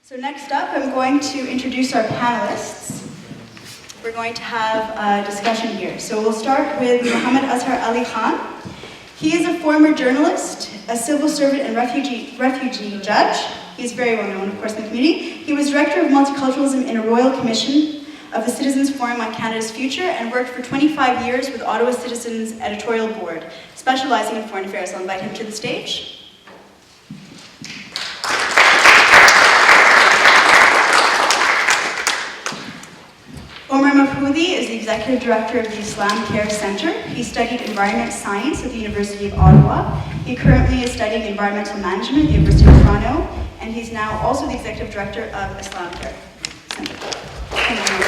So next up, I'm going to introduce our panelists. We're going to have a discussion here. So we'll start with Mohammed Azhar Ali Khan. He is a former journalist, a civil servant and refugee judge. He's very well known, of course, in the community. He was director of multiculturalism in a royal commission of the Citizens Forum on Canada's Future and worked for 25 years with Ottawa Citizen's editorial board, specializing in foreign affairs. I'll invite him to the stage. Omar Mahfoudhi is the Executive Director of the Islam Care Centre. He studied environment science at the University of Ottawa. He currently is studying environmental management at the University of Toronto, and he's now also the Executive Director of Islam Care Centre. Thank you.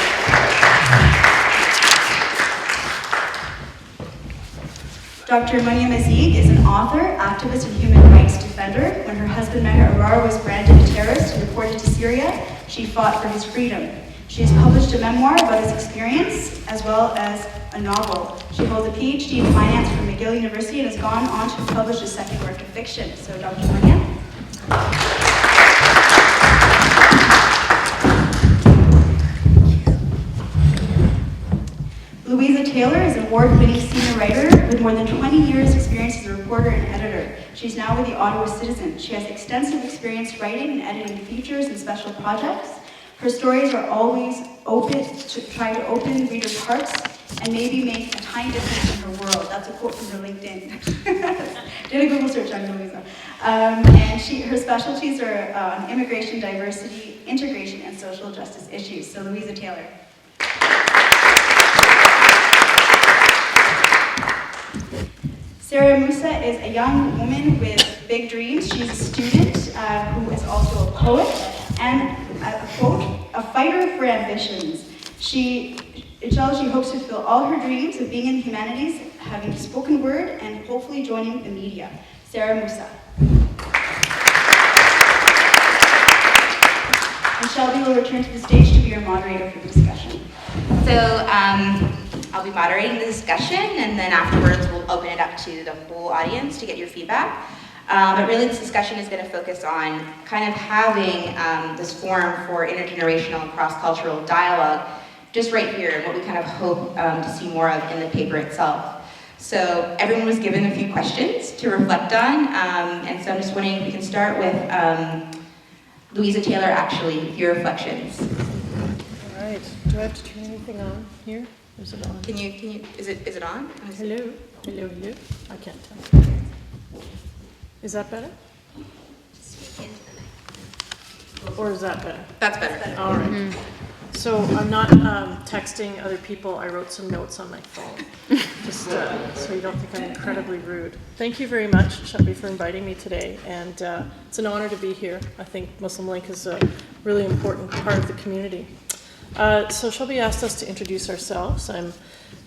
Dr. Maryam Azig is an author, activist, and human rights defender. When her husband Meher Arar was branded a terrorist and deported to Syria, she fought for his freedom. She has published a memoir about his experience, as well as a novel. She holds a PhD in finance from McGill University and has gone on to publish a second work of fiction. So, Dr. Maryam. Louisa Taylor is an award-winning senior writer with more than 20 years' experience as a reporter and editor. She's now with the Ottawa Citizen. She has extensive experience writing and editing features and special projects. Her stories are always open to try to open readers' hearts and maybe make a tiny difference in her world. That's a quote from her LinkedIn. Did a Google search on Louisa. And her specialties are on immigration, diversity, integration, and social justice issues. So Louisa Taylor. Sarah Musa is a young woman with big dreams. She's a student who is also a poet and a fighter for ambitions. She hopes to fulfill all her dreams of being in the humanities, having spoken word, and hopefully joining the media. Sarah Musa. And Shelby will return to the stage to be your moderator for the discussion. So I'll be moderating the discussion, and then afterwards we'll open it up to the whole audience to get your feedback. But really this discussion is going to focus on kind of having this forum for intergenerational and cross-cultural dialogue just right here, and what we kind of hope to see more of in the paper itself. So everyone was given a few questions to reflect on, and so I'm just wondering if we can start with Louisa Taylor, actually, your reflections. All right. Do I have to turn anything on here? Is it on? Can you, is it on? Hello? Hello, hello? I can't tell. Is that better? Or is that better? That's better. All right. Mm-hmm. So I'm not texting other people. I wrote some notes on my phone, just so you don't think I'm incredibly rude. Thank you very much, Shelby, for inviting me today. And it's an honor to be here. I think Muslim Link is a really important part of the community. So Shelby asked us to introduce ourselves. I'm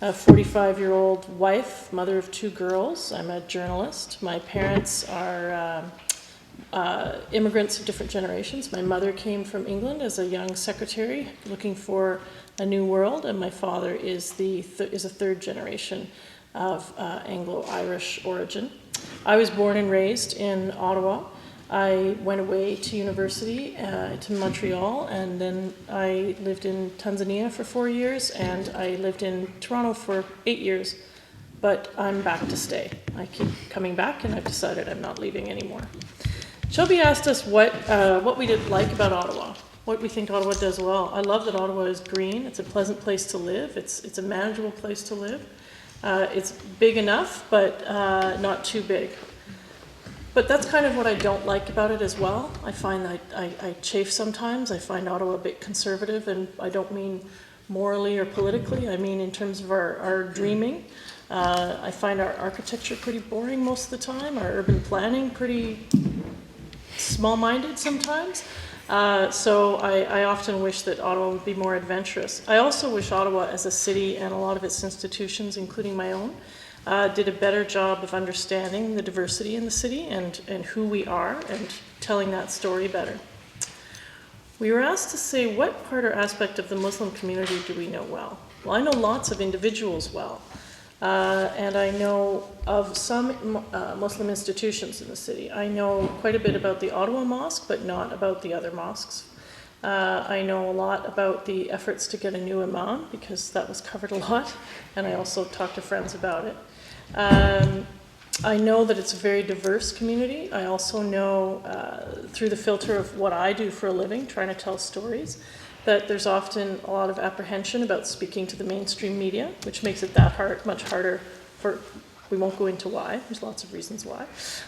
a 45-year-old wife, mother of 2 girls. I'm a journalist. My parents are immigrants of different generations. My mother came from England as a young secretary looking for a new world, and my father is a third generation of Anglo-Irish origin. I was born and raised in Ottawa. I went away to university to Montreal, and then I lived in Tanzania for 4 years, and I lived in Toronto for 8 years, but I'm back to stay. I keep coming back, and I've decided I'm not leaving anymore. Shelby asked us what we did like about Ottawa, what we think Ottawa does well. I love that Ottawa is green. It's a pleasant place to live. It's a manageable place to live. It's big enough, but not too big. But that's kind of what I don't like about it as well. I find that I chafe sometimes. I find Ottawa a bit conservative, and I don't mean morally or politically. I mean in terms of our dreaming. I find our architecture pretty boring most of the time, our urban planning pretty small-minded sometimes. So I often wish that Ottawa would be more adventurous. I also wish Ottawa as a city and a lot of its institutions, including my own, did a better job of understanding the diversity in the city and who we are and telling that story better. We were asked to say what part or aspect of the Muslim community do we know well? Well, I know lots of individuals well. And I know of some Muslim institutions in the city. I know quite a bit about the Ottawa Mosque, but not about the other mosques. I know a lot about the efforts to get a new imam, because that was covered a lot, and I also talked to friends about it. I know that it's a very diverse community. I also know, through the filter of what I do for a living, trying to tell stories, that there's often a lot of apprehension about speaking to the mainstream media, which makes it much harder for, we won't go into why, there's lots of reasons why,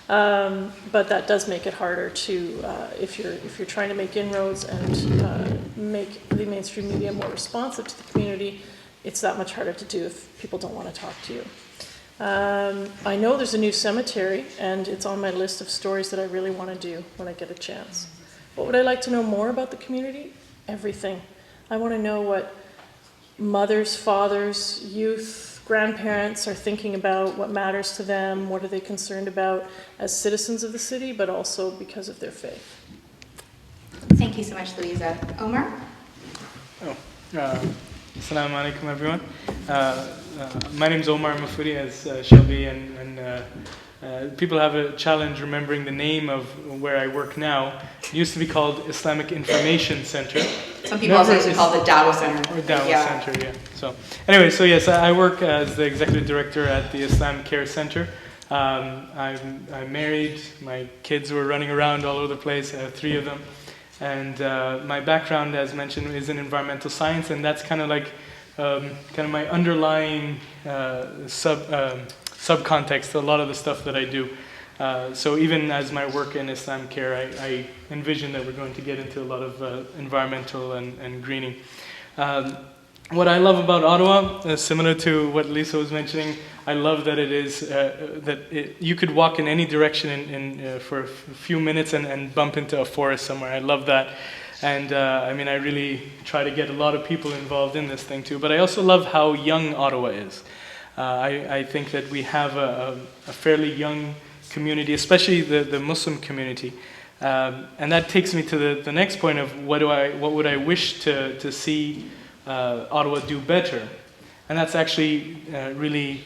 but that does make it harder to, if you're trying to make inroads and make the mainstream media more responsive to the community, it's that much harder to do if people don't want to talk to you. I know there's a new cemetery, and it's on my list of stories that I really want to do when I get a chance. What would I like to know more about the community? Everything. I want to know what mothers, fathers, youth, grandparents are thinking about, what matters to them, what are they concerned about as citizens of the city, but also because of their faith. Thank you so much, Louisa. Omar? Assalamu alaikum, everyone. My name is Omar Mahfoudhi, as Shelby and people have a challenge remembering the name of where I work now. It used to be called Islamic Information Center. Some people also used to call it the Dawah Center. Or Dawah Center, yeah. So, anyway, so yes, I work as the executive director at the Islam Care Center. I'm married. My kids were running around all over the place. I have 3 of them. And my background, as mentioned, is in environmental science, and that's kind of like my underlying subcontext, a lot of the stuff that I do. So even as my work in Islam Care, I envision that we're going to get into a lot of environmental and greening. What I love about Ottawa, similar to what Lisa was mentioning, I love that it is you could walk in any direction for a few minutes and bump into a forest somewhere. I love that. And I mean, I really try to get a lot of people involved in this thing too. But I also love how young Ottawa is. I think that we have a fairly young community, especially the Muslim community. And that takes me to the next point of what would I wish to see Ottawa do better. And that's actually really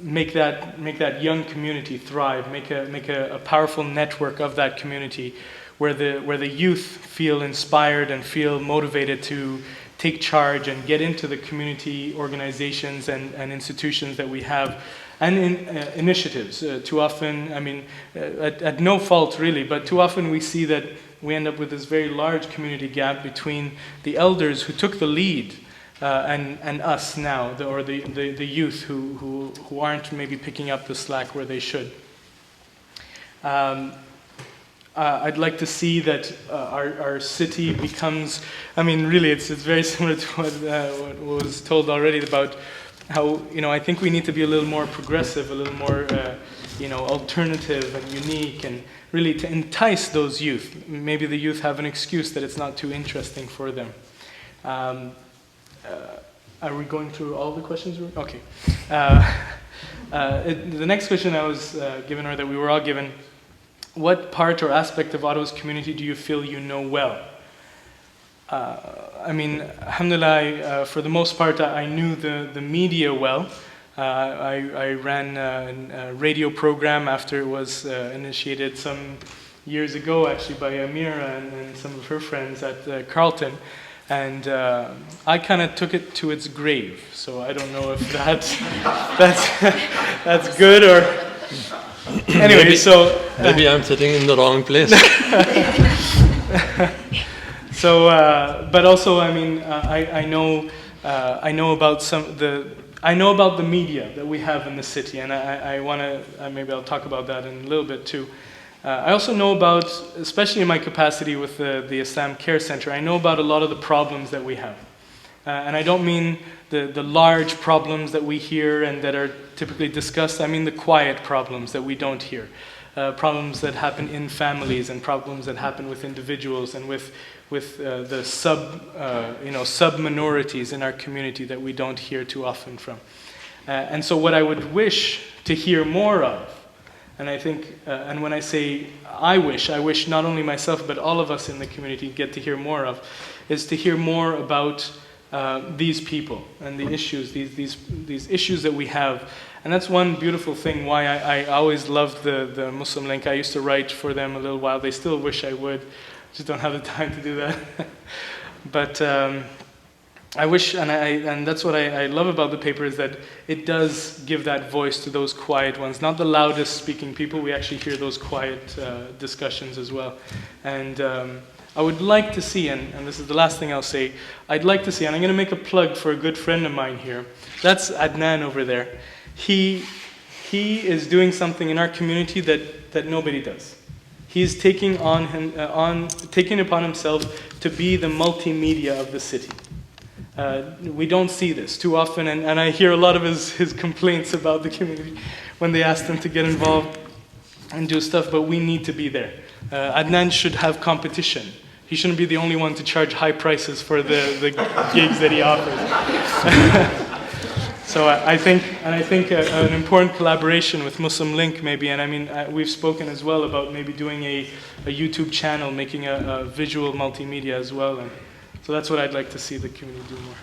make that young community thrive, make a powerful network of that community where the youth feel inspired and feel motivated to take charge and get into the community organizations and institutions that we have, and in initiatives. Too often, I mean, at no fault really, but too often we see that we end up with this very large community gap between the elders who took the lead and us now, or the youth who aren't maybe picking up the slack where they should. I'd like to see that our city becomes, I mean, really, it's very similar to what was told already about how, I think we need to be a little more progressive, a little more, alternative and unique, and really to entice those youth. Maybe the youth have an excuse that it's not too interesting for them. Are we going through all the questions? Okay. The next question I was given, or that we were all given, what part or aspect of Ottawa's community do you feel you know well? I mean, alhamdulillah, for the most part, I knew the media well. I ran a radio program after it was initiated some years ago, actually, by Amira and some of her friends at Carleton. And I kind of took it to its grave. So I don't know if that's good or... Anyway, maybe I'm sitting in the wrong place. So, but also, I mean, I know about the media that we have in the city, and I want to maybe I'll talk about that in a little bit too. I also know about, especially in my capacity with the Islam Care Center, I know about a lot of the problems that we have. And I don't mean the large problems that we hear and that are typically discussed. I mean the quiet problems that we don't hear. Problems that happen in families, and problems that happen with individuals and with the sub-minorities in our community that we don't hear too often from. And so what I would wish to hear more of, and I think, and when I say I wish not only myself but all of us in the community get to hear more of, is to hear more about these people and the issues, these issues that we have. And that's one beautiful thing why I always loved the Muslim Link. I used to write for them a little while. They still wish I would. just don't have the time to do that. But I wish, and that's what I love about the paper, is that it does give that voice to those quiet ones, not the loudest speaking people. We actually hear those quiet discussions as well. And I would like to see, and this is the last thing I'll say, I'd like to see, and I'm going to make a plug for a good friend of mine here. That's Adnan over there. He is doing something in our community that nobody does. He's taking taking upon himself to be the multimedia of the city. We don't see this too often, and I hear a lot of his complaints about the community when they ask him to get involved and do stuff, but we need to be there. Adnan should have competition. He shouldn't be the only one to charge high prices for the gigs that he offers. So I think an important collaboration with Muslim Link maybe, and I mean, we've spoken as well about maybe doing a YouTube channel, making a visual multimedia as well, and so that's what I'd like to see the community do more.